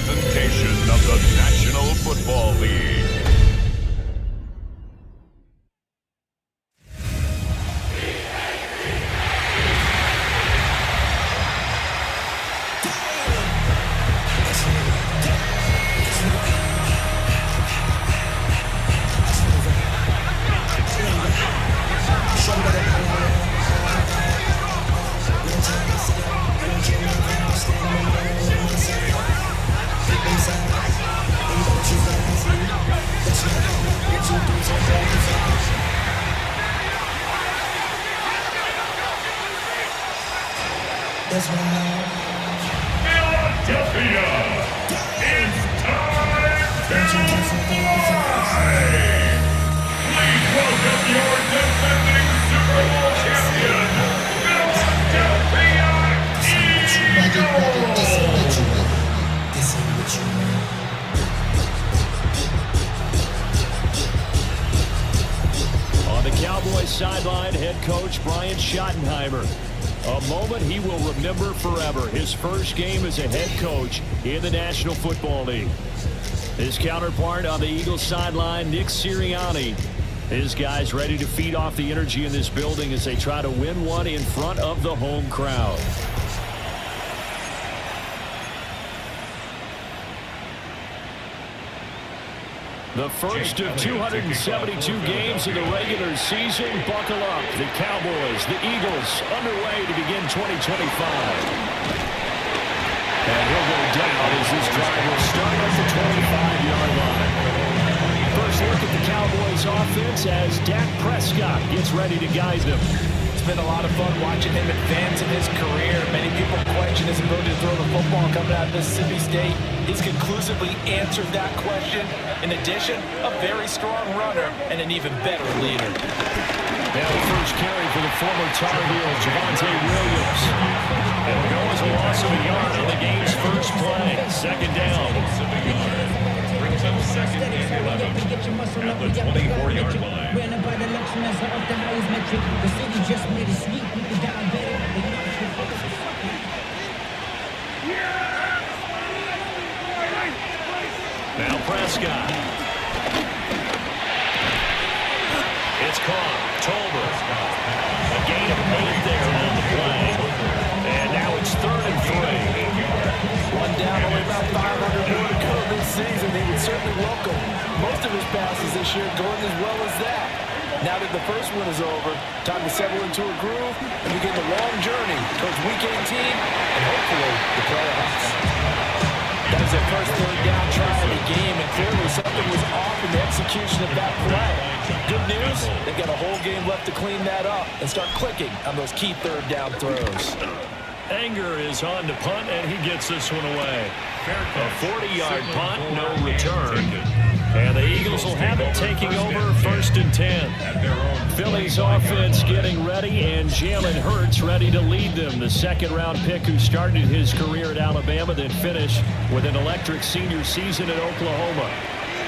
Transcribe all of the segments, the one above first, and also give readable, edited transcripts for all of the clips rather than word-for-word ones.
presentation of the National Football League. Philadelphia, it's time to fly! Please welcome your defending Super Bowl champion, Philadelphia Eagles! On the Cowboys sideline, head coach Brian Schottenheimer. A moment he will remember forever. His first game as a head coach in the National Football League. His counterpart on the Eagles sideline, Nick Sirianni. His guys ready to feed off the energy in this building as they try to win one in front of the home crowd. The first of 272 games of the regular season. Buckle up. The Cowboys, the Eagles, underway to begin 2025. And he'll go down as this drive will start at the 25-yard line. First look at the Cowboys offense as Dak Prescott gets ready to guide them. It's been a lot of fun watching him advance in his career. Many people question his ability to throw the football coming out of Mississippi State. He's conclusively answered that question. In addition, a very strong runner and an even better leader. Now the first carry for the former Tar Heel, Javonte Williams. It'll go as a loss of a yard on the game's first play. Second down. Brings up second and 11 at the 24-yard line. Now Prescott. It's caught. Tolbert. A gain of 8 there on the play. And now it's 3rd and 3. One down, only about 500 more to go this season. He would certainly welcome most of his passes this year going as well as that. Now that the first one is over, time to settle into a groove and begin the long journey towards Week 18 and hopefully the playoffs. That was their first 3rd down try of the game, and clearly something was off in the execution of that play. Good news, they've got a whole game left to clean that up and start clicking on those key 3rd down throws. Anger is on to punt, and he gets this one away. A 40-yard punt, no return. And the Eagles will have it taking over 1st and 10. Philly's offense getting ready, and Jalen Hurts ready to lead them. The 2nd-round pick who started his career at Alabama, then finished with an electric senior season at Oklahoma.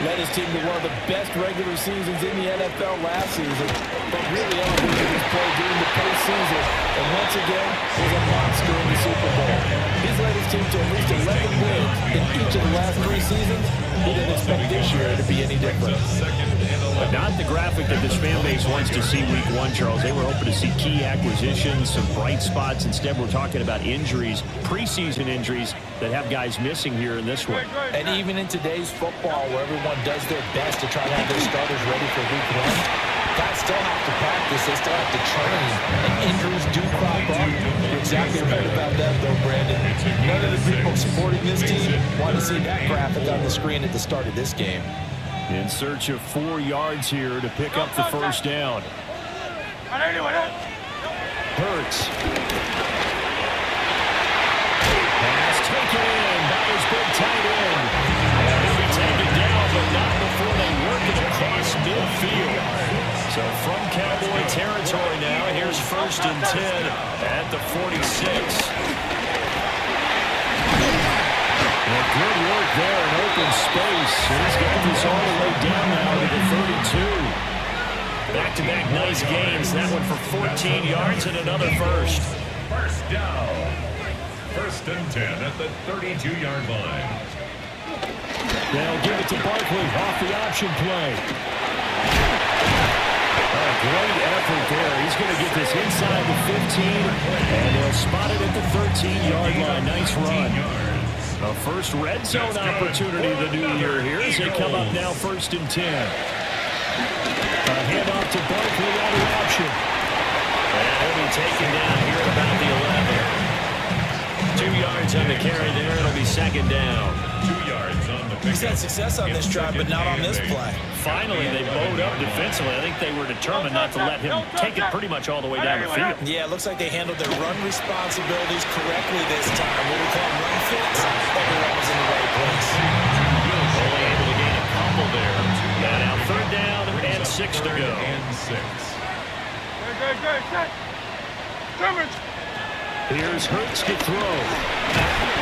Led his team to one of the best regular seasons in the NFL last season, but really elevated his play during the postseason, and once again was a monster in the Super Bowl. He's led his team to at least 11 wins in each of the last 3 seasons. He didn't expect this year to be any different. But not the graphic that this fan base wants to see week 1, Charles. They were hoping to see key acquisitions, some bright spots. Instead, we're talking about injuries, preseason injuries that have guys missing here in this one. And even in today's football, where everyone does their best to try to have their starters ready for week 1, guys still have to practice. They still have to train. And injuries do crop up. You're exactly right about that, though, Brandon. None of the people supporting this team want to see that graphic on the screen at the start of this game. In search of 4 yards here to pick up the first down. Hurts. Pass taken in by his big tight end. And he'll be taken down, but not before they work it across midfield. So from Cowboy territory now, here's 1st and 10 at the 46. Well, good work there in open space. He's got this all the way down now to the 32. Back-to-back nice gains. That one for 14 yards and another first. First down. 1st and 10 at the 32-yard line. They'll give it to Barkley off the option play. Great effort there. He's going to get this inside the 15, and they'll spot it at the 13-yard line. Nice run. A first red zone opportunity the new year here as they come up now 1st and 10. A handoff to Barkley on the option. And he'll be taken down here at about the 11. 2 yards on the carry there. It'll be 2nd down. 2 yards on the He's had success on this drive, but not on this play. Finally, they bowed up defensively. I think they were determined not to let him take it pretty much all the way down the field. Yeah, it looks like they handled their run responsibilities correctly this time. What we call run fits, everyone was in the right place. Only able to gain a couple there. Now 3rd down and 6 to go. Here's Hurts to throw.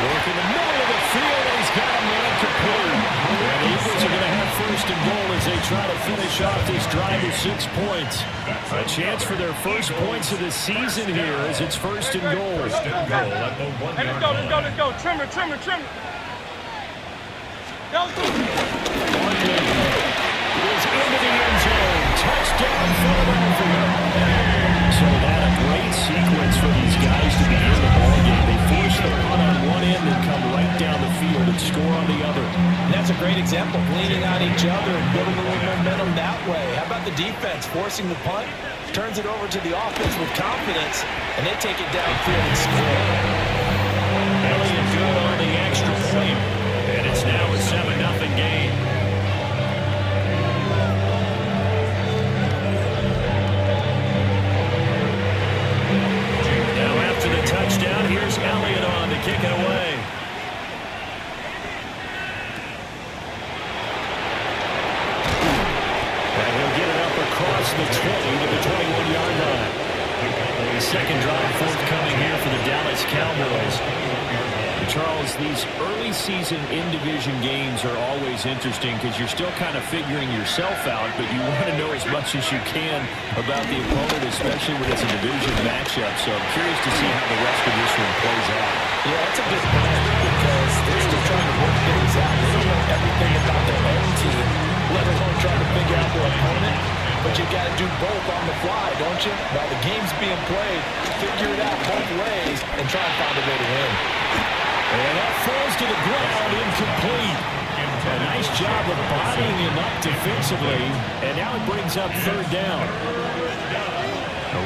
Work in the middle of the field, and he's got a man complete. And the Eagles are going to have 1st and goal as they try to finish off this drive with 6 points. A chance for their first points of the season here as it's 1st and goal. Hey, let's go. Trimmer. Is into the end zone. Touchdown, Philadelphia. So that a great sequence for these guys to begin the ballgame. They force the punt on one end and come right down the field and score on the other. And that's a great example of leaning on each other and building a little momentum that way. How about the defense forcing the punt, turns it over to the offense with confidence, and they take it downfield and score. Elliott good on the extra point, and it's now a 7-0 game. Touchdown. Here's Elliott on to kick it away. And he'll get it up across the 20 to the 21-yard line. The second drive forthcoming here for the Dallas Cowboys. Charles, these early season in-division games are always interesting because you're still kind of figuring yourself out, but you want to know as much as you can about the opponent, especially when it's a division matchup. So I'm curious to see how the rest of this one plays out. Yeah, that's a good point because they're still trying to work things out. They don't know everything about their own team, let alone trying to figure out their opponent. But you got to do both on the fly, don't you? While the game's being played, figure it out both ways and try and find a way to win. And that falls to the ground, incomplete. A nice job of bodying him up defensively, and now it brings up 3rd down.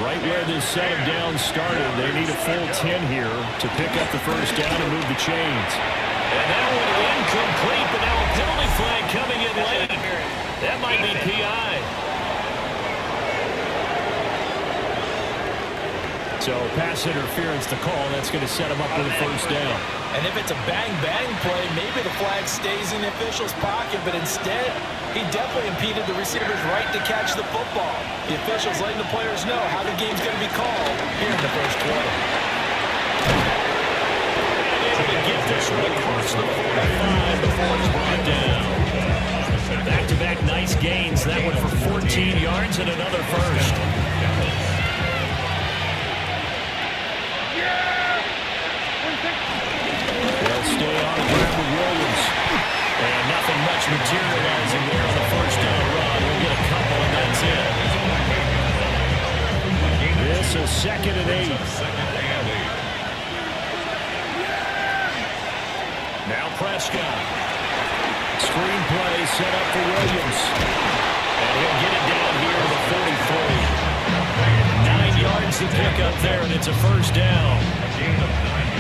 Right where this set of downs started, they need a full 10 here to pick up the 1st down and move the chains. And that one incomplete, but now a penalty flag coming in late. That might be PI. So pass interference to call. That's going to set him up with a 1st down. And if it's a bang-bang play, maybe the flag stays in the official's pocket, but instead, he definitely impeded the receiver's right to catch the football. The official's letting the players know how the game's going to be called here in the 1st quarter. Able to get this one across the 45 before it's brought down. Back-to-back nice gains. That one for 14 yards and another 1st. Stay on the ground with Williams. And nothing much materializing there on the 1st down run. We'll get a couple, and that's it. This is 2nd and 8. Now Prescott. Screen play set up for Williams. And he'll get it down here to the 43. 9 yards to pick up there, and it's a 1st down.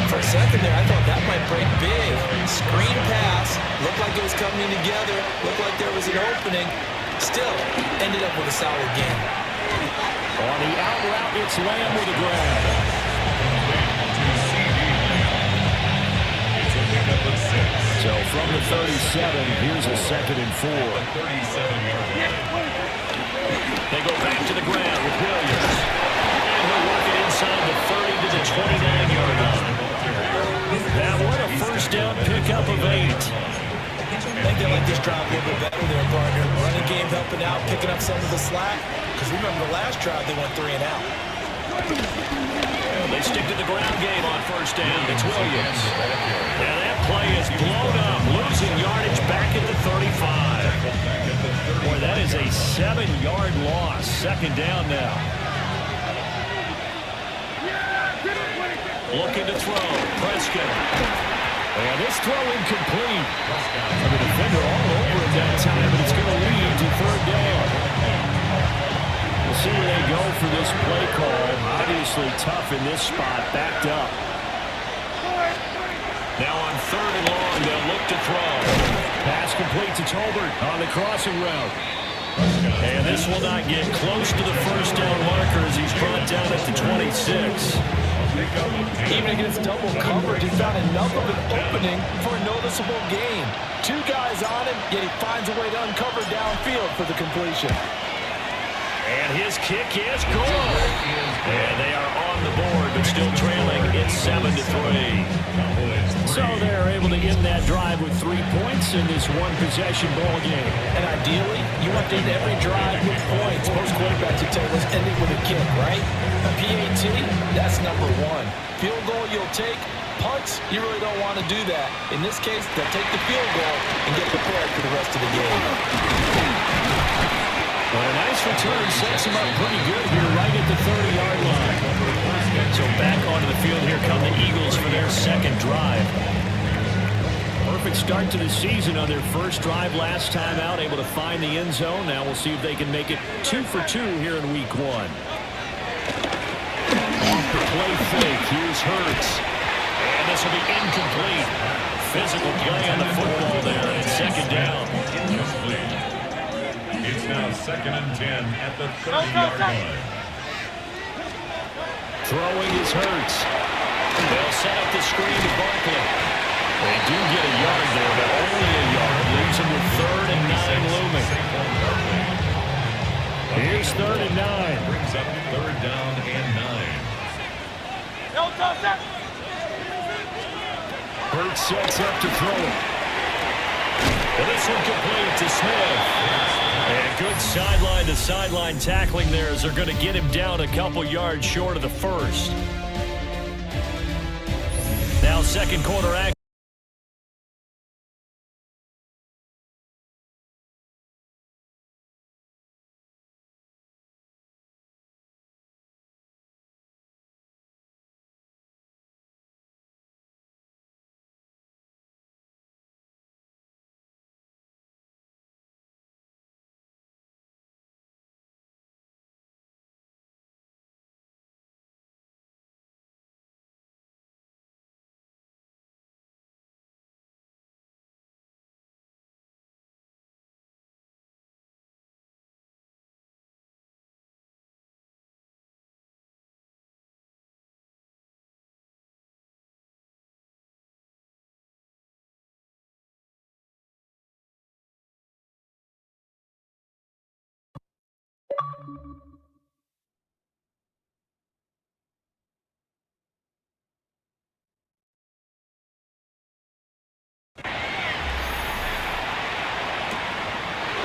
For a second there, I thought that might break big. Screen pass. Looked like it was coming together. Looked like there was an opening. Still, ended up with a solid game. On the out route, it's Lamb with a grab. So from the 37, here's a 2nd and 4. They go back to the ground with Williams. And he'll work it inside the 30 to the 29-yard line. That one a 1st down pickup of 8. I think they like this drive a little bit better there, partner. Running game helping out, picking up some of the slack. Because remember the last drive, they went 3 and out. They stick to the ground game on first down. It's Williams. And that play is blown up, losing yardage back at the 35. Boy, that is a 7-yard loss. Second down now. Looking to throw. Prescott. And this throw incomplete. The defender all over it that time, but it's going to lead to third down. We'll see where they go for this play call. Obviously tough in this spot, backed up. Now on third and long, they'll look to throw. Pass complete to Tolbert on the crossing route. And this will not get close to the first down marker as he's brought down at the 26. Even against double coverage, he found enough of an opening for a noticeable gain. Two guys on him, yet he finds a way to uncover downfield for the completion. And his kick is good. And they are on the board, but still trailing. It's 7-3. So they're able to end that drive with 3 points in this one-possession ball game. And ideally, you want to end every drive with points. Most quarterbacks would tell us end it with a kick, right? A PAT, that's number one. Field goal you'll take. Punts, you really don't want to do that. In this case, they'll take the field goal and get prepared for the rest of the game. Well, a nice return sets him up pretty good here right at the 30-yard line. So back onto the field here come the Eagles for their second drive. Perfect start to the season on their first drive last time out, able to find the end zone. Now we'll see if they can make it 2 for 2 here in week 1. Off the play fake, here's Hurts. And this will be incomplete. Physical play on the football there, and it's second down. It's now 2nd and 10 at the 30-yard line. Throwing is Hurts. They'll set up the screen to Barkley. They do get a yard there, but only a yard. Leaves them with 3rd and 9 looming. Here's 3rd and 9. Brings up 3rd down and 9. Hurts sets up to throw it. And this one complete to Smith. And good sideline-to-sideline tackling there as they're going to get him down a couple yards short of the first. Now second quarter action.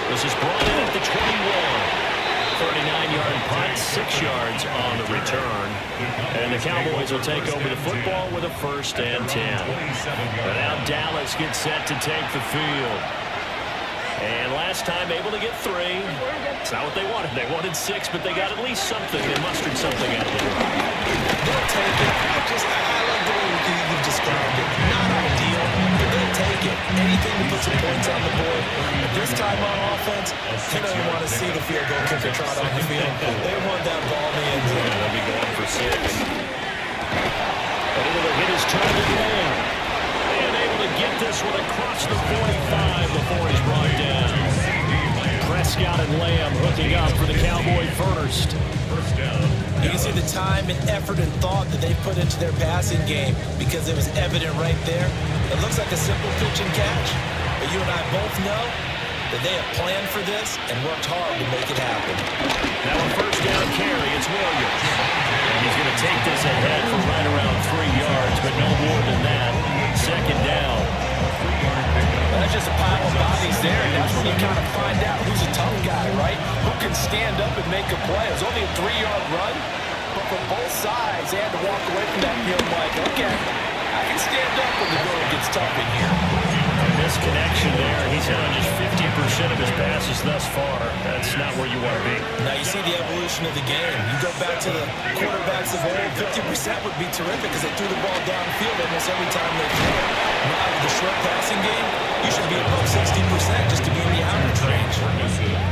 This is brought in at the 21. 39-yard punt, 6 yards on the return. And the Cowboys will take over the football with a 1st and 10. But now Dallas gets set to take the field. And last time able to get 3. It's not what they wanted. They wanted 6, but they got at least something. They mustered something out of the drive. They'll take it. I love the way you've described it. Not ideal, but they'll take it. Anything to put some points on the board. But this time on offense, they don't want to see the field goal kicker trot on the field. They want that ball in the end zone. They'll be going for 6. And able to hit his target man. And able to get this one across the 45 before he's brought down. Prescott and Lamb hooking up for the Cowboy first. You can see the time and effort and thought that they put into their passing game because it was evident right there. It looks like a simple pitch and catch, but you and I both know that they have planned for this and worked hard to make it happen. Now a 1st down carry, it's Williams. And he's going to take this ahead for right around 3 yards, but no more than that. 2nd down. That's just a pile of bodies there, and that's when you kind of find out who's a tough guy, right? Who can stand up and make a play. It was only a 3-yard run, but from both sides. They had to walk away from that field like, okay, I can stand up when the going gets tough in here. Misconnection there. He's hit on just 50% of his passes thus far. That's not where you want to be. Now you see the evolution of the game. You go back to the quarterbacks of old, 50% would be terrific because they threw the ball downfield almost every time they threw it. Now with the short passing game, you should be above 60% just to be in the average range.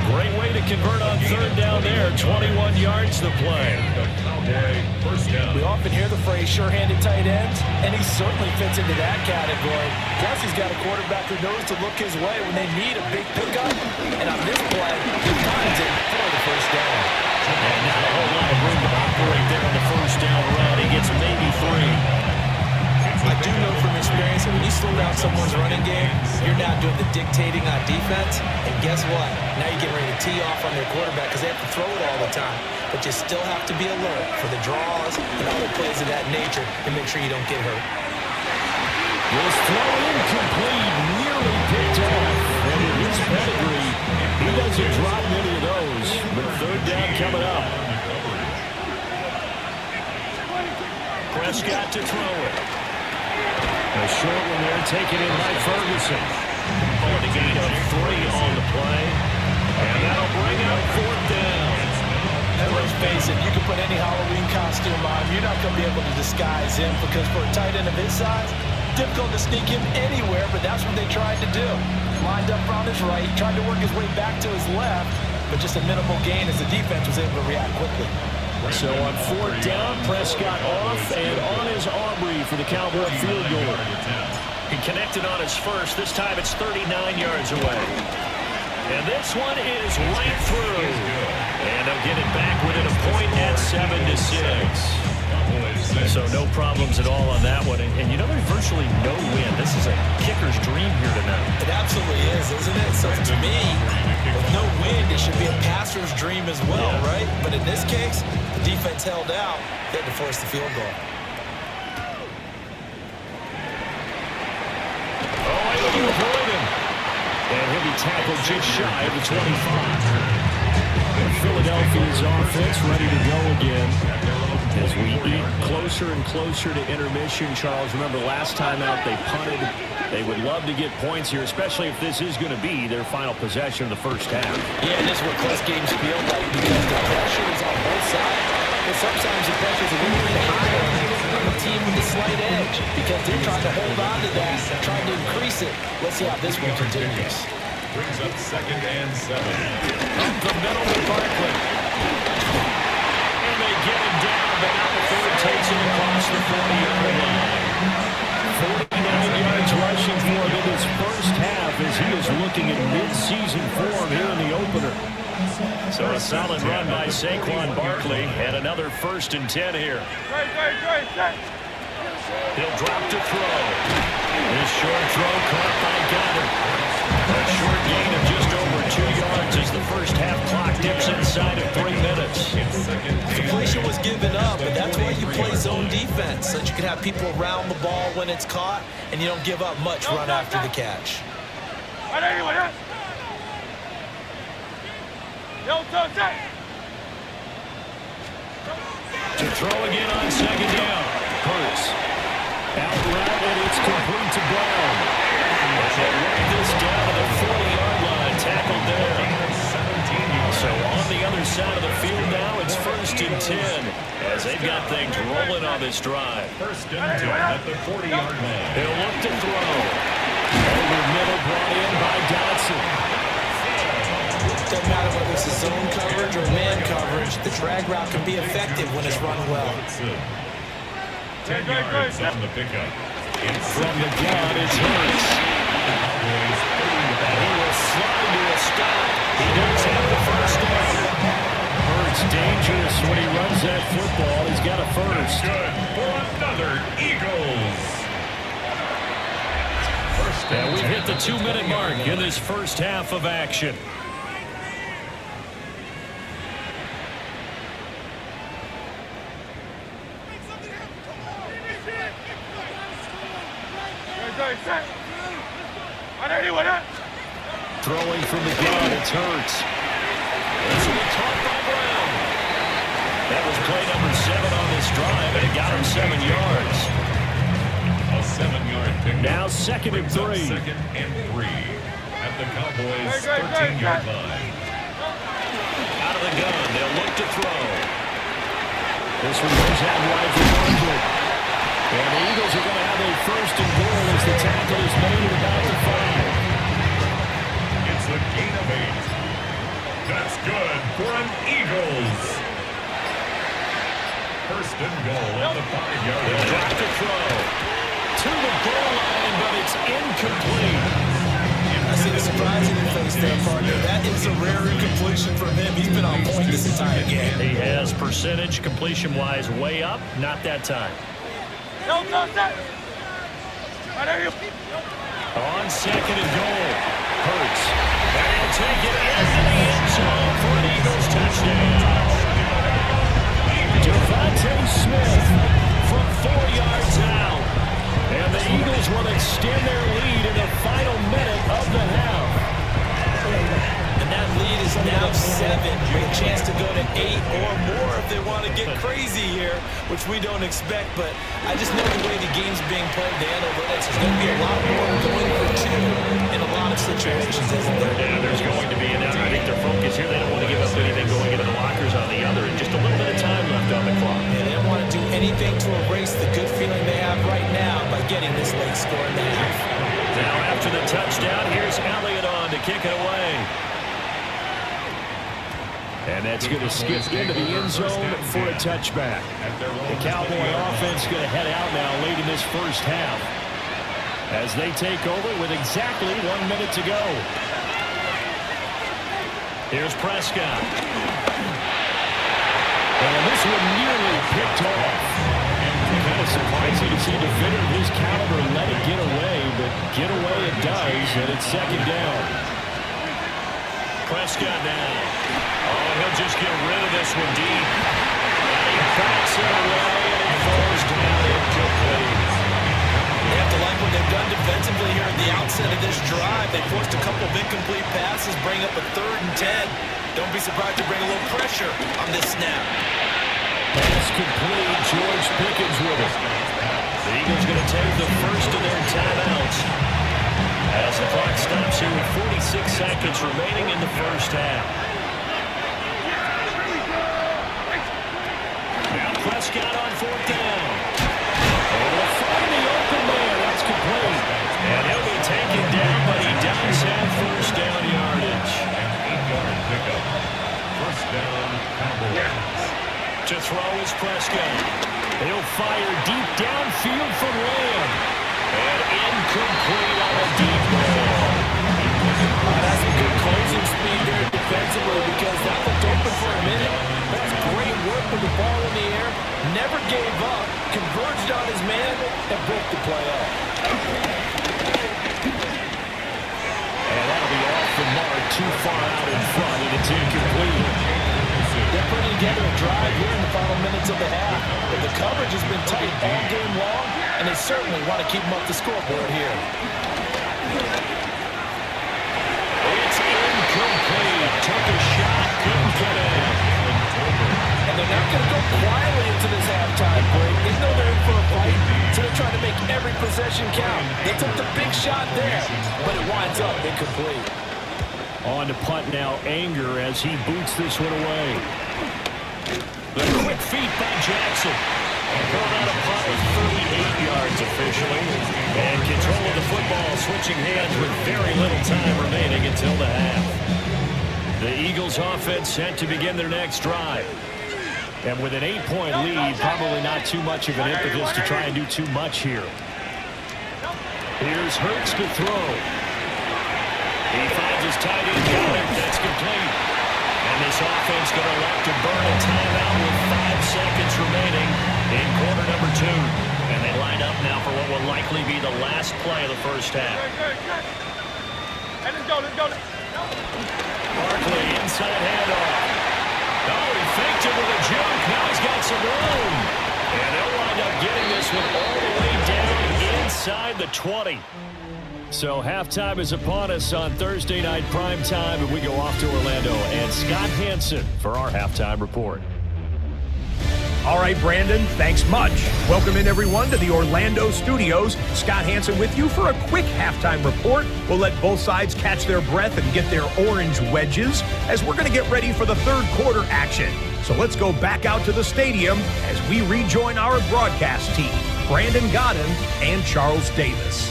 Great way to convert on third down there. 21 yards to play. We often hear the phrase sure-handed tight ends, and he certainly fits into that category. Plus, he's got a quarterback who knows to look his way when they need a big pickup. And on this play, he finds it for the first down. And not a whole lot of room to operate there on the first down run. He gets maybe 3. I do know from experience that when you slow down someone's running game, you're not doing the dictating on defense. And guess what? Now you're getting ready to tee off on their quarterback because they have to throw it all the time. But you still have to be alert for the draws and other plays of that nature to make sure you don't get hurt. This throw incomplete, nearly picked off. And in his pedigree, he doesn't drop many of those. But third down coming up. Prescott to throw it. A short one there, taken in by Ferguson. Oh, the gain of 3 on the play. And that'll bring up fourth down. And let's face it, you can put any Halloween costume on. You're not going to be able to disguise him because for a tight end of his size, difficult to sneak him anywhere, but that's what they tried to do. Lined up on his right, tried to work his way back to his left, but just a minimal gain as the defense was able to react quickly. So on fourth down, Prescott off and on his Aubrey for the Cowboy field goal. He connected on his first. This time it's 39 yards away. And this one is right through. And they'll get it back within a point at 7-6. So no problems at all on that one. And you know, there's virtually no win. This is a kicker's dream here tonight. It absolutely is, isn't it? So to me, with no win, it should be a passer's dream as well, right? But in this case, the defense held out. They had to force the field goal. Oh, able to avoid him. And he'll be tackled just shy of the 25. Philadelphia's offense ready to go again. As we eat closer and closer to intermission, Charles, remember last time out they punted. They would love to get points here, especially if this is going to be their final possession of the first half. Yeah, and this is what close games feel like because the pressure is on both sides. And sometimes the pressure is a little bit higher on the team with a slight edge because they're trying to hold on to that, trying to increase it. Let's see how this one continues. Brings up 2nd and 7. Up the middle to Barkley. And they get him down, but now the third takes him across the 40-yard line. 49 yards rushing for him in his first half as he is looking at mid-season form here in the opener. So a solid run by Saquon Barkley and another 1st and 10 here. He'll drop to throw. His short throw caught by Goddard. A short gain of just over 2 yards as the first half clock dips inside of 3 minutes. Completion was given up, but that's why you play zone defense, so that you can have people around the ball when it's caught, and you don't give up much run after the catch. To throw again on 2nd down. Hurts. Out route, and it's complete to Brown. They work this down to the 40-yard line. Tackled there. So on the other side of the field now, it's 1st and 10 as they've got things rolling on this drive. 1st and 10 at the 40-yard line. They'll look to throw. Over middle brought in by Dotson. Doesn't matter whether it's a zone coverage or man coverage, the drag route can be effective when it's run well. 10 yards on the pickup. From the gun, it's Hurts. And he will slide to a stop. He does have the first down. Hurts dangerous when he runs that football. He's got a first. Good for another Eagles. And we've hit the 2-minute mark in this first half of action. Throwing from the gun, it's Hurts. This will be caught by Brown. That was play number 7 last drive, and it got him 7 yards. A 7-yard pickup. Now 2nd and 3. 2nd and 3 at the Cowboys' 13-yard line. Out of the gun, they'll look to throw. This one goes out wide for 100. And the Eagles are going to have a 1st and goal as the tackle is made at about the 5. It's a gain of 8. That's good for an Eagles. 1st and goal at the 5-yard line. They'll drop the throw to the goal line, but it's incomplete. I see the surprise in your face there, partner. That is a rare incompletion from him. He's been on point this entire game. He has percentage completion-wise way up, not that time. No, stop. On 2nd and goal, Hurts. And he'll take it into the end zone for an Eagles touchdown. Devontae Smith from 4 yards out. And the Eagles will extend their lead in the final minute of the half. And that lead is now 7 with a chance to go to 8 or more if they want to get crazy here, which we don't expect. But I just know the way the game's being played, the analytics, there's going to be a lot more going for 2 in a lot of situations, isn't there? Yeah, there's going to be. And I think their focus here, they don't want to give up anything going into the lockers on the other. And just a little bit of time left on the clock. Yeah, they don't want to do anything to erase the good feeling they have right now by getting this late score in the half. Now after the touchdown, here's Elliott on to kick it away. And that's going to skip into the end zone for a touchback. The Cowboy offense going to head out now late in this first half as they take over with exactly 1 minute to go. Here's Prescott. And this one nearly picked off. Kind of surprising to see a defender of his caliber let it get away, but get away it does, and it's 2nd down. Prescott now. Oh, he'll just get rid of this one deep. And he backs it away, and it falls down incomplete. They have to like what they've done defensively here at the outset of this drive. They forced a couple of incomplete passes, bring up a 3rd and 10. Don't be surprised to bring a little pressure on this snap. Pass complete. George Pickens with it. The Eagles going to take the first of their timeouts as the clock stops here with 46 seconds remaining in the first half. Now Prescott on 4th down. Will find the open man. That's complete. And he'll be taken down, but he does have 1st down yardage. An 8-yard pickup. 1st down, Cowboys. To throw is Prescott. He'll fire deep downfield from Lamb. And incomplete on a deep ball. That's a good closing speed there defensively because that looked open for a minute. That's great work with the ball in the air. Never gave up. Converged on his man and broke the play up. And that'll be off the mark, too far out in front, and it's incomplete. They're putting together a drive here in the final minutes of the half. But the coverage has been tight all game long, and they certainly want to keep them up the scoreboard here. It's incomplete. Took a shot, couldn't get in. And they're not going to go quietly into this halftime break. They know they're in for a fight, so they're trying to make every possession count. They took the big shot there, but it winds up incomplete. On to punt now, Anger as he boots this one away. The quick feet by Jackson. Pulled out a punt with 38 yards officially. And control of the football switching hands with very little time remaining until the half. The Eagles offense set to begin their next drive. And with an 8-point lead, probably not too much of an impetus to try and do too much here. Here's Hurts to throw. He finds his tight end Goddard. That's complete. And this offense going to elect to burn a timeout with 5 seconds remaining in quarter number 2. And they line up now for what will likely be the last play of the first half. Hey, let's go. Barkley, inside handoff. Oh, he faked it with a juke. Now he's got some room. And they'll wind up getting this one all the way down inside the 20. So halftime is upon us on Thursday night prime time, and we go off to Orlando. And Scott Hansen for our halftime report. All right, Brandon, thanks much. Welcome in, everyone, to the Orlando studios. Scott Hansen with you for a quick halftime report. We'll let both sides catch their breath and get their orange wedges as we're going to get ready for the third quarter action. So let's go back out to the stadium as we rejoin our broadcast team, Brandon Godden and Charles Davis.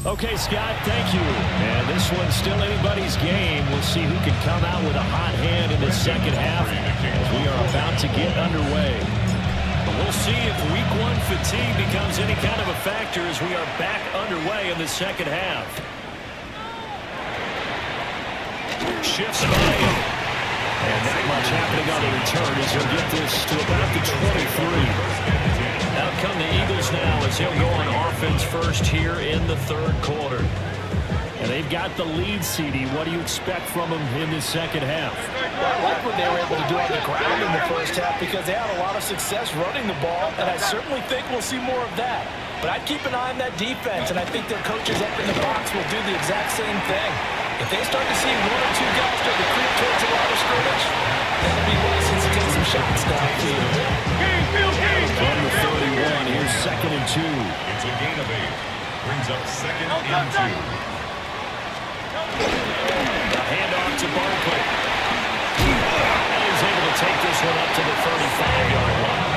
Okay, Scott, thank you. And this one's still anybody's game. We'll see who can come out with a hot hand in the second half as we are about to get underway. But we'll see if week one fatigue becomes any kind of a factor as we are back underway in the second half. Shifts by him. And not much happening on the return as he'll get this to about the 23. Out come the Eagles now as he'll go on offense first here in the third quarter. And they've got the lead, CD. What do you expect from them in the second half? Well, I like what they were able to do on the ground in the first half because they had a lot of success running the ball, and I certainly think we'll see more of that. But I'd keep an eye on that defense, and I think their coaches up in the box will do the exact same thing. If they start to see one or two guys start to creep towards the line of scrimmage, then they'll be licensed to take some shots downfield. From the 31, here's 2nd and 2. It's a gain of 8. Brings up 2nd and 2. The handoff to Barkley. And he's able to take this one up to the 35-yard line.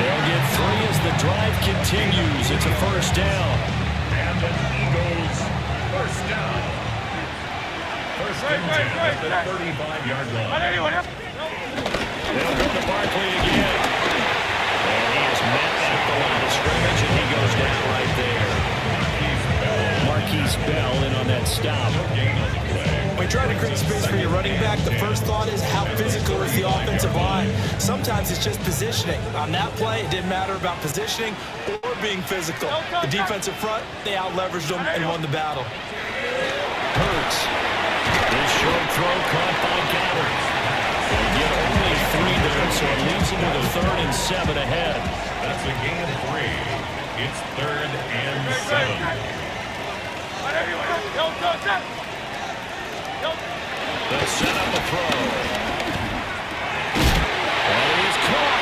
They'll get 3 as the drive continues. It's a first down. And the Eagles first down. First and 10 at the 35-yard line. They'll go to Barkley again. And he is met at the line of scrimmage, and he goes down right there. Marquise Bell in on that stop. When you try to create space for your running back, the first thought is how physical is the offensive line. Sometimes it's just positioning. On that play, it didn't matter about positioning or being physical. The defensive front, they out-leveraged them and won the battle. Hurts. This short throw caught by Goddard. They get only 3 there, so it leaves them with a 3rd and 7 ahead. That's a gain of 3. It's 3rd and 7. They'll set up a throw. And he's caught.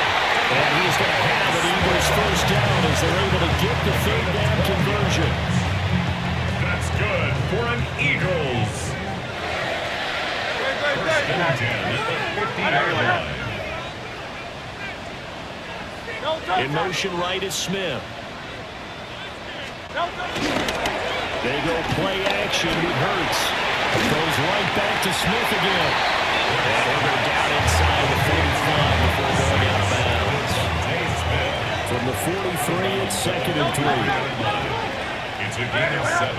And he's going to have an Eagles first down as they're able to get the 3rd down conversion. That's good for an Eagles. First and 10 at the 50-yard line. In motion right is Smith. They go play action with Hurts. Goes right back to Smith again. And they're down inside the 45 before going out of bounds. From the 43, it's 2nd and 3. It's a gain of 7.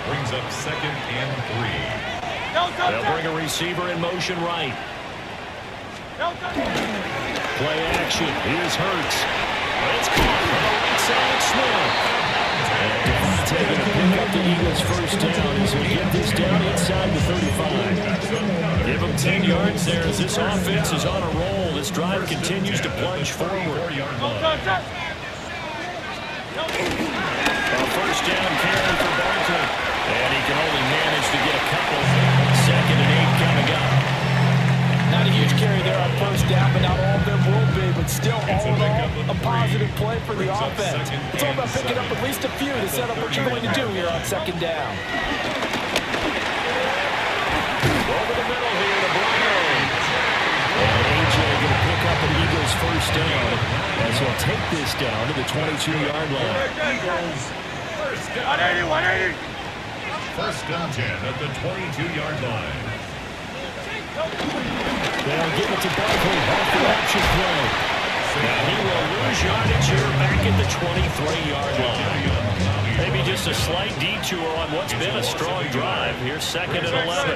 Brings up 2nd and 3. They'll bring a receiver in motion right. Play action. Here's Hurts. It's caught from the right side, Smith. And taking to pick up the Eagles first down as they get this down inside the 35. Give them 10 yards there as this offense is on a roll. This drive continues to plunge forward. A first down carry for Barkley. And he can only manage to get a couple. 2nd and 8 coming up. Not a huge carry there on first down, but not all of them will be. But still, all in all, a positive play for the offense. It's all about picking up at least a few to set up what you're going to do here on 2nd down. Over the middle here to Brown. And A.J. going to pick up an Eagles first down as he'll take this down to the 22-yard line. Eagles first down. First and 10 at the 22-yard line. They'll give it to Barkley off the option play. And he will lose yardage here back at the 23-yard line. Maybe just a slight detour on what's been a strong drive. Here's 2nd and 11.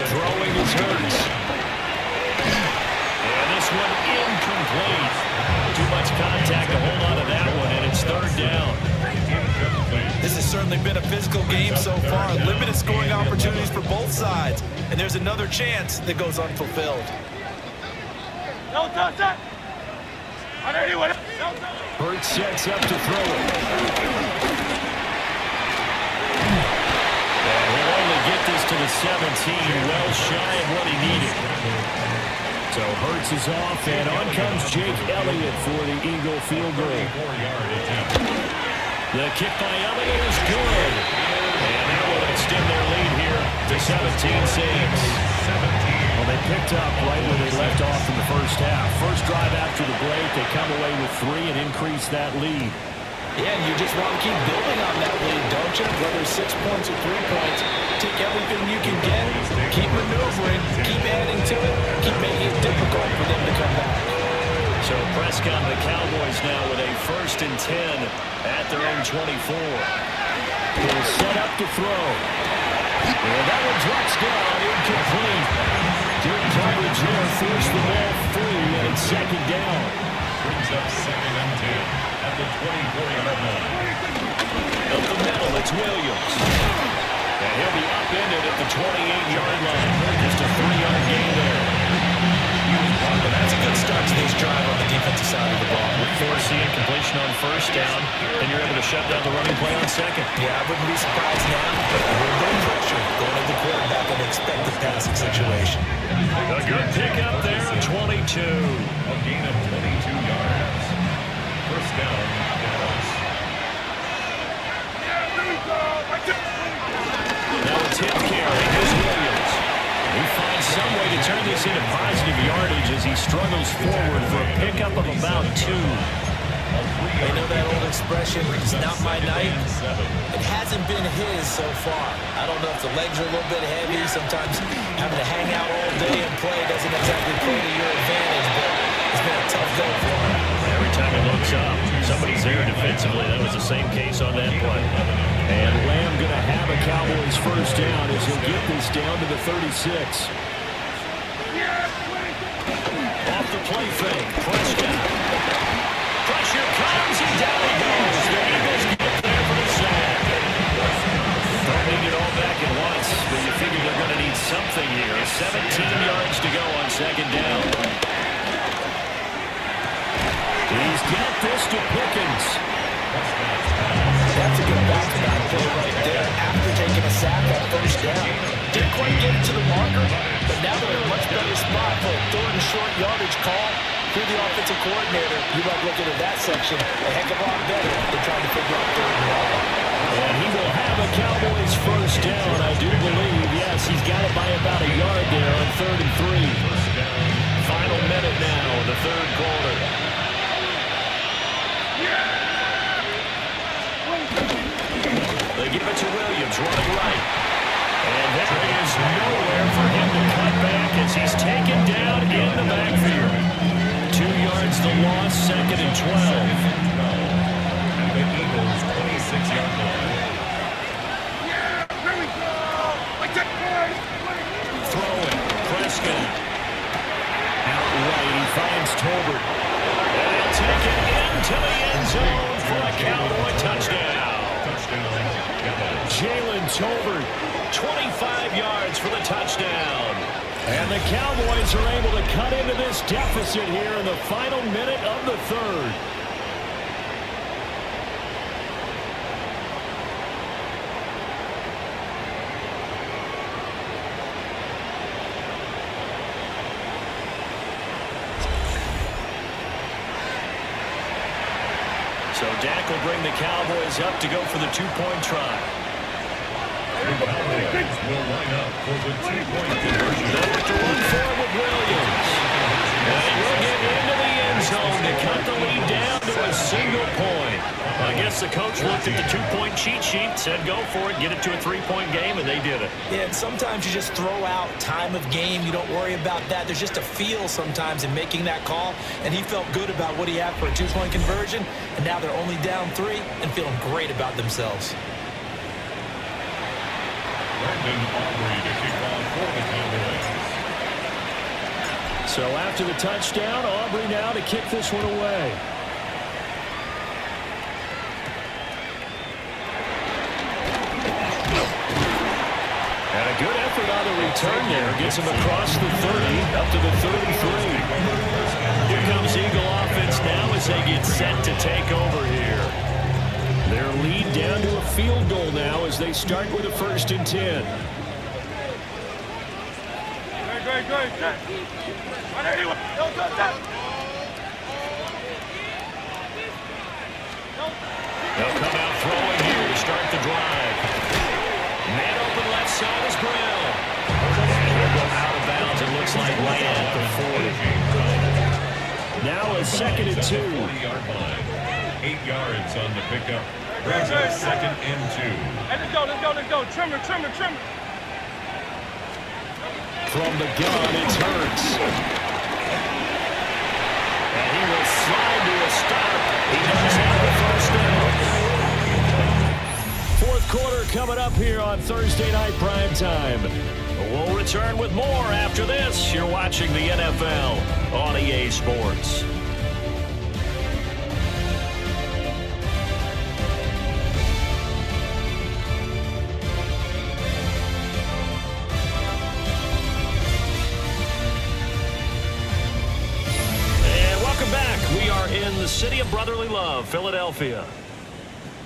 Throwing his Hurts. And this one incomplete. Too much contact to hold on to that one, and it's 3rd down. This has certainly been a physical game so far. Limited scoring opportunities for both sides. And there's another chance that goes unfulfilled. Hurts sets up to throw it. And he'll only get this to the 17, well shy of what he needed. So Hurts is off, and on comes Jake Elliott for the Eagle field goal. The kick by Elliott is good. And that will extend their lead here to 17-6. Well, they picked up right where they left off in the first half. First drive after the break, they come away with 3 and increase that lead. Yeah, and you just want to keep building on that lead, don't you? Whether 6 points or 3 points, take everything you can get, keep maneuvering, keep adding to it, keep making it difficult for them to come back. So Prescott and the Cowboys now with a 1st and 10 at their own 24. He'll set up to throw. And that one drops down, incomplete. Good coverage there, forced the ball free, and it's 2nd down. Brings up 2nd and 10 at the 24-yard line. Up the middle, it's Williams. And he'll be upended at the 28-yard line. Just a 3-yard gain there. But that's a good start to this drive on the defensive side of the ball. Force the incompletion on 1st down, and you're able to shut down the running play on 2nd. Yeah, I wouldn't be surprised now. A little bit of pressure going at the quarterback in an expected passing situation. A good pickup there, 22. A gain of 22 yards. 1st down, Dallas. Now it's him carrying. Here's Williams. He finds some way to turn this into positive yardage as he struggles forward for a pickup of about 2. You know that old expression, it's not my night? It hasn't been his so far. I don't know if the legs are a little bit heavy. Sometimes having to hang out all day and play doesn't exactly play to your advantage, but it's been a tough go for him. Every time he looks up, somebody's there defensively. That was the same case on that play. And Lamb going to have a Cowboys 1st down as he'll get this down to the 36. Off the play fake, Prescott. Pressure comes, and down he goes. The Eagles get there for the sack. Don't need it all back at once, but you figure they're going to need something here. 17 yards to go on 2nd down. He's got this to Pickens. That's a good back-to-back play right there after taking a sack on 1st down. Didn't quite get it to the marker, but now they're in a much better spot for a 3rd and short yardage call through the offensive coordinator. You might look into that section a heck of a lot better than trying to figure out 3rd and long. And he will have a Cowboys 1st down, I do believe. Yes, he's got it by about a yard there on 3rd and 3. Final minute now in the 3rd quarter. They give it to Williams, running right. And there is nowhere for him to cut back as he's taken down in the backfield. 2 yards the loss, 2nd and 12. And the Eagles, 26-yard line. Throwing, Prescott. Out right, he finds Tolbert. And he'll take it into the end zone for a Cowboy touchdown. Jalen Tolbert, 25 yards for the touchdown. And the Cowboys are able to cut into this deficit here in the final minute of the 3rd. So Dak will bring the Cowboys up to go for the 2-point try. The Cowboys will line up for the 2-point conversion. They'll have to run forward with Williams. And we'll get into the end zone to cut the lead down to a single point. I guess the coach looked at the 2-point cheat sheet, said go for it, get it to a 3-point game, and they did it. Yeah, and sometimes you just throw out time of game. You don't worry about that. There's just a feel sometimes in making that call, and he felt good about what he had for a 2-point conversion, and now they're only down 3 and feeling great about themselves. Brandon Aubrey to kick off for the Cowboys. So after the touchdown, Aubrey now to kick this one away. And a good effort on the return there. Gets him across the 30, up to the 33. Here comes Eagle offense now as they get set to take over here. Their lead down to a field goal now as they start with a 1st and 10. Go Great. Anyway, don't touch that. They'll come out throwing here to start the drive. Man open left side is Brill. And he'll go out of bounds. It looks like right at the 40. Now a 2nd and 2. 40-yard line. 8 yards on the pickup. Brings up 2nd and 2. Hey, let's go. Trimmer. From the gun, it's Hurts. And he will slide to a stop. He does have the first down. 4th quarter coming up here on Thursday Night Primetime. We'll return with more after this. You're watching the NFL on EA Sports. We are in the city of brotherly love, Philadelphia.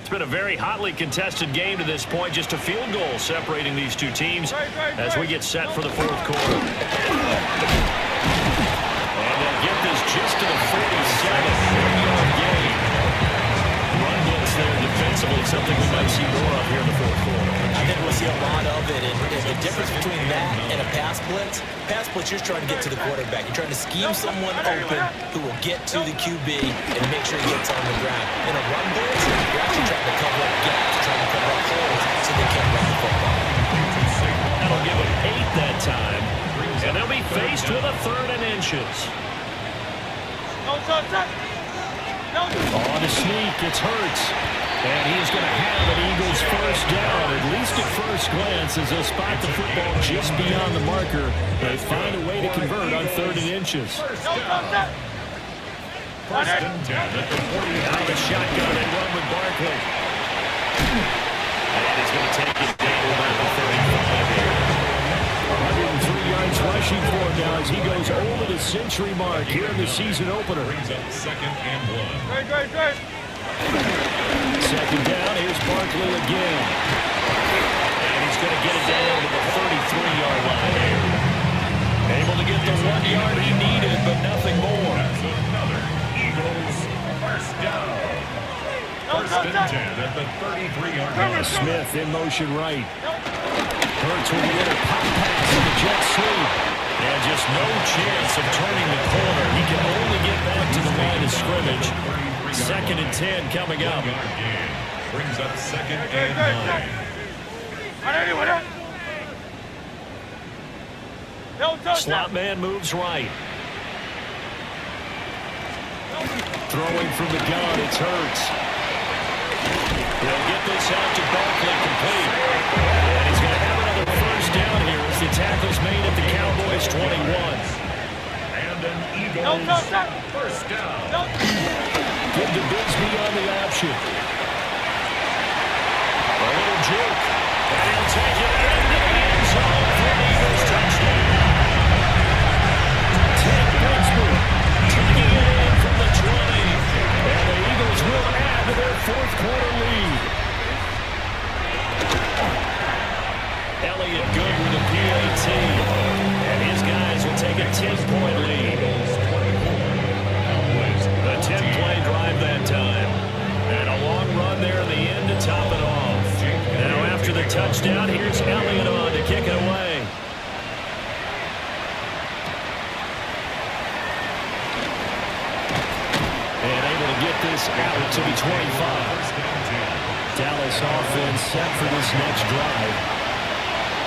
It's been a very hotly contested game to this point. Just a field goal separating these two teams as we get set for the 4th quarter. And they'll get this just to the 47-yard gain. Run blitz there defensively, something we might see more of here in the 4th quarter. I think we'll see a lot of it. And the difference between that and a pass blitz, you're trying to get to the quarterback. You're trying to scheme someone open who will get to the QB and make sure he gets on the ground. In a run blitz, you're actually trying to cover up gaps, trying to cover up holes so they can't run the football. That'll give them 8 that time. And they'll be faced with a 3rd and inches. Don't touch that. On a sneak, it's Hurts. And he's going to have an Eagles first down, at least at first glance, as they'll spot the football just beyond the marker. They find a way to convert on 3rd and inches. First and 10 at the 40. Now the shotgun and run with Barkley. And he's going to take it down about the 35 here. 103 yards rushing for him now as he goes over the century mark here in the season opener. Brings up 2nd and 1. Great. 2nd down, here's Barkley again. And he's going to get it down to the 33-yard line here. Able to get the 1 yard he needed, but nothing more. That's another Eagles first down. 1st and 10 at the 33-yard line. Smith in motion right. Hurts with a little pop pass in the jet sweep. And just no chance of turning the corner. He can only get back to the line of scrimmage. 2nd and 10 coming up. Brings up 2nd and 9. Slot man moves right. Throwing from the gun, it's Hurts. They'll get this out to Barkley complete. And he's going to have another first down here as the tackle's made at the Cowboys 21. And an Eagles first down. Give to Bigsby on the option. A little juke. And he'll take it into the end zone for an Eagles touchdown. Ted Bigsby taking it in from the 20. And the Eagles will add to their 4th quarter lead. Elliott good with a PAT. And his guys will take a 10-point lead. A 10-play drive that time. And a long run there in the end to top it off. Now after the touchdown, here's Elliott on to kick it away. And able to get this out to the 25. Dallas offense set for this next drive.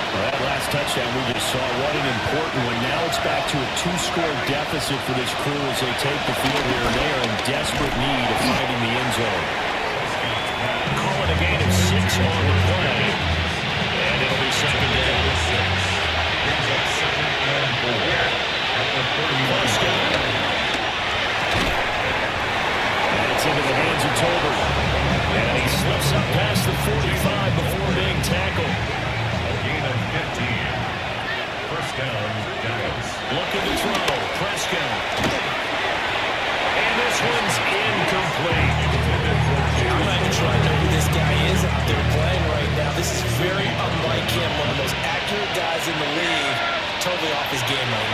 Well, that last touchdown we just saw, what an important one. Now it's back to a 2-score deficit for this crew as they take the field here. And they are in desperate need of finding the end zone. Call it a gain of 6 on the play. And it'll be 2nd down. Brings up 2nd and 4 at the 31. And it's into the hands of Tolbert. And he slips up past the 45 before being tackled. Gain of 15. First down, Dallas. Looking to throw. Prescott. And this one's incomplete. I'm not even sure I know who this guy is out there playing right now. This is very unlike him. One of the most accurate guys in the league. Totally off his game right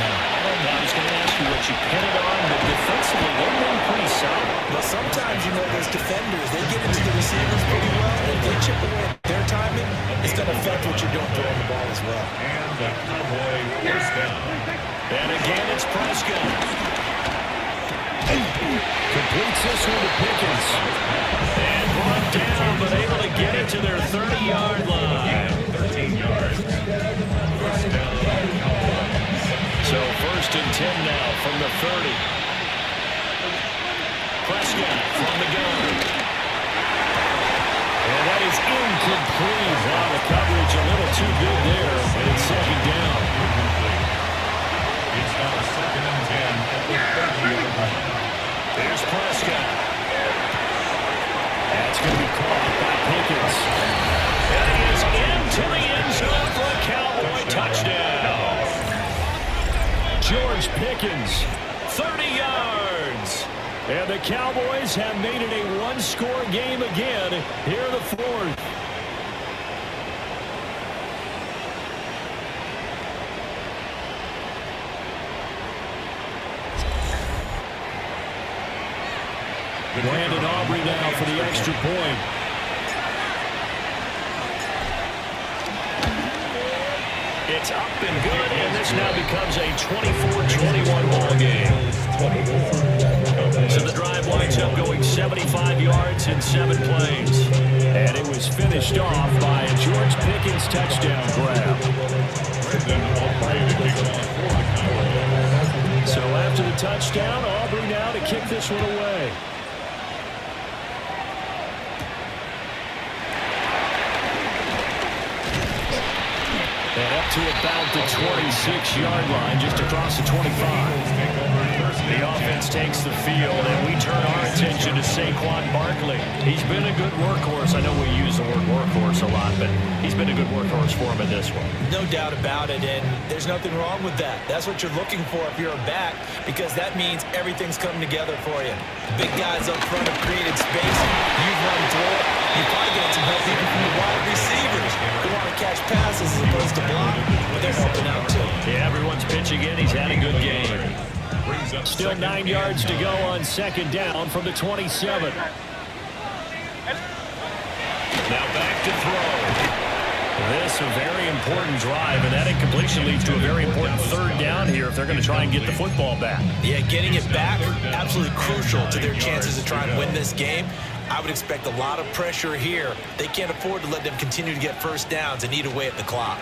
Cowboys defenders, they get into the receivers pretty well. If they chip away at their timing, it's going to affect what you're doing throwing the ball as well. And the Cowboy first down. And again, it's Prescott. Completes this one to Pickens. And brought down, but able to get it to their 30-yard line. 13 yards. First down, Cowboys. So first and 10 now from the 30. Prescott from the gun. And that is incomplete. Wow, the coverage a little too good there. And it's second down. It's now second and 10 at the 30-yard line. There's Prescott. That's going to be caught by Pickens. And he is into the end zone for a Cowboy touchdown. George Pickens, 30 yards. And the Cowboys have made it a one-score game again here in the fourth. Brandon Aubrey now for the extra point. It's up and good, and this now becomes a 24-21 ball game. So the drive winds up going 75 yards in 7 plays. And it was finished off by a George Pickens touchdown grab. So after the touchdown, Aubrey now to kick this one away. And up to about the 26-yard line, just across the 25. The offense takes the field, and we turn our attention to Saquon Barkley. He's been a good workhorse. I know we use the word workhorse a lot, but he's been a good workhorse for him in this one. No doubt about it, and there's nothing wrong with that. That's what you're looking for if you're a back, because that means everything's coming together for you. The big guys up front have created space. You've run through it. You probably get some help even from the wide receivers who want to catch passes as opposed to block, but they're helping out too. Yeah, everyone's pitching in. He's had a good game. Still 9 yards to go on second down from the 27. Now back to throw. This a very important drive, and that incompletion leads to a very important third down here if they're going to try and get the football back. Yeah, getting it back, absolutely crucial to their chances to try and win this game. I would expect a lot of pressure here. They can't afford to let them continue to get first downs and eat away at the clock.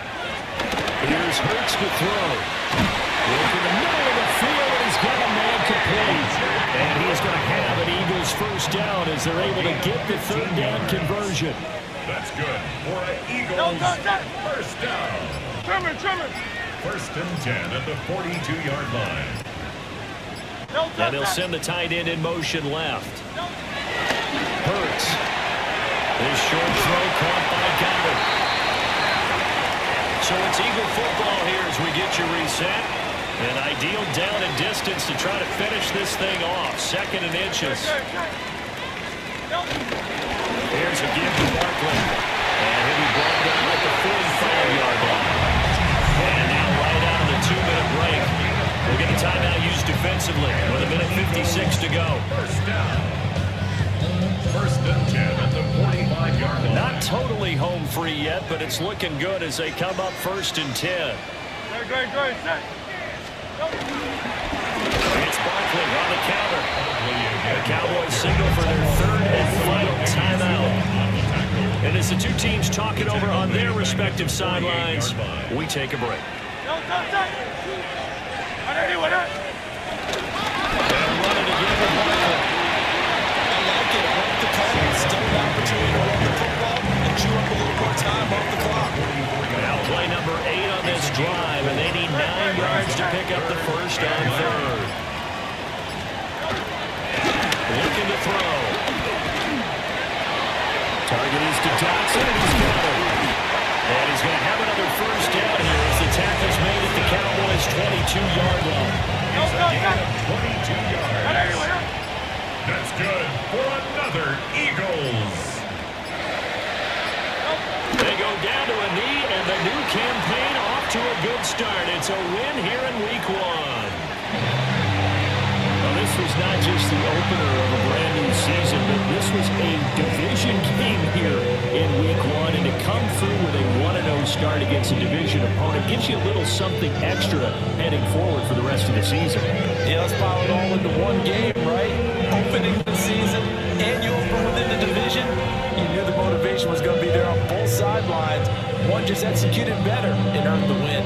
Here's Hurts to throw. Look in the middle of the field, and he's got a man complete. And he's going to have an Eagles first down as they're able to get the third down conversion. That's good for an Eagles first down. Trimmer. First and 10 at the 42-yard line. And they'll send the tight end in motion left. Hurts. This short throw caught by Goddard. So it's Eagle football here as we get you reset. An ideal down and distance to try to finish this thing off. Second and inches. Here's a give to Barkley. And he'll be brought down at the 45-yard line. And now right out of the 2-minute break. We'll get a timeout used defensively with 1:56 to go. First down. First and 10 at the 45-yard line. Not totally home free yet, but it's looking good as they come up first and 10. Great. It's Barkley on the counter. The Cowboys signal for their third and final timeout. And as the two teams talk it over on their respective sidelines, we take a break. And running again with Barkley. I like it. I like the call. Still an opportunity to run the football and chew up a little more time off the clock. Now play number 8 on this drive, and they need 9 yards to pick up the first on third. Looking to throw. Target is to Johnson, and he's got it. And he's going to have another first down here as the tackle's made at the Cowboys' 22-yard line. 22 yards. That's good for another Eagles. They go down to a knee, and the new campaign off to a good start. It's a win here in Week 1. Well, this was not just the opener of a brand new season, but this was a division game here in Week 1, and to come through with a 1-0 start against a division opponent gives you a little something extra heading forward for the rest of the season. Yeah, let's pile it all into one game, right? Opening the season, and you open within the division. You knew the motivation was going to be there on both sidelines. One just executed better and earned the win.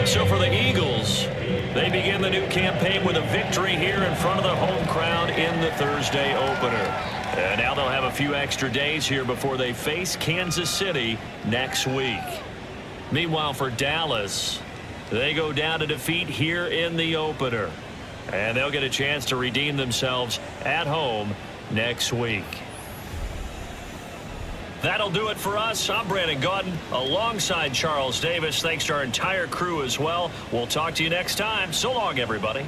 So for the Eagles, they begin the new campaign with a victory here in front of the home crowd in the Thursday opener. And now they'll have a few extra days here before they face Kansas City next week. Meanwhile, for Dallas, they go down to defeat here in the opener. And they'll get a chance to redeem themselves at home next week. That'll do it for us. I'm Brandon Gaudin alongside Charles Davis. Thanks to our entire crew as well. We'll talk to you next time. So long, everybody.